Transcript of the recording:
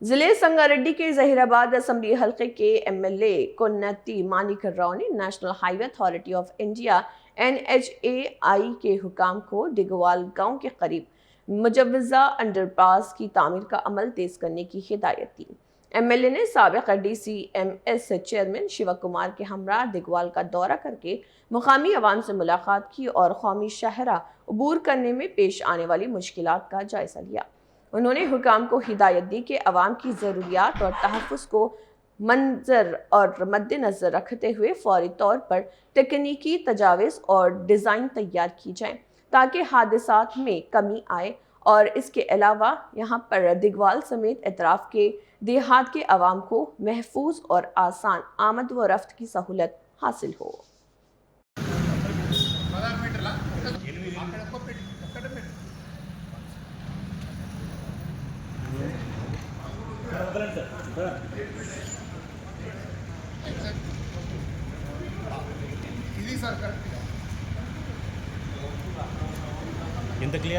ضلع سنگاریڈی کے ظہیرآباد اسمبلی حلقے کے MLA کونتی مانیکر راؤ نے national high way authority of India NHAI کے حکام کو ڈگوال گاؤں کے قریب مجوزہ انڈر پاس کی تعمیر کا عمل تیز کرنے کی ہدایت دی۔ MLA نے سابق DCMS چیئرمین شیوا کمار کے ہمراہ ڈگوال کا دورہ کر کے مقامی عوام سے ملاقات کی اور قومی شاہراہ عبور کرنے میں پیش آنے والی مشکلات کا جائزہ لیا۔ انہوں نے حکام کو ہدایت دی کہ عوام کی ضروریات اور تحفظ کو منظر اور مد نظر رکھتے ہوئے فوری طور پر تکنیکی تجاویز اور ڈیزائن تیار کی جائیں تاکہ حادثات میں کمی آئے، اور اس کے علاوہ یہاں پر ڈگوال سمیت اطراف کے دیہات کے عوام کو محفوظ اور آسان آمد و رفت کی سہولت حاصل ہو۔ ఇంత క్లియర్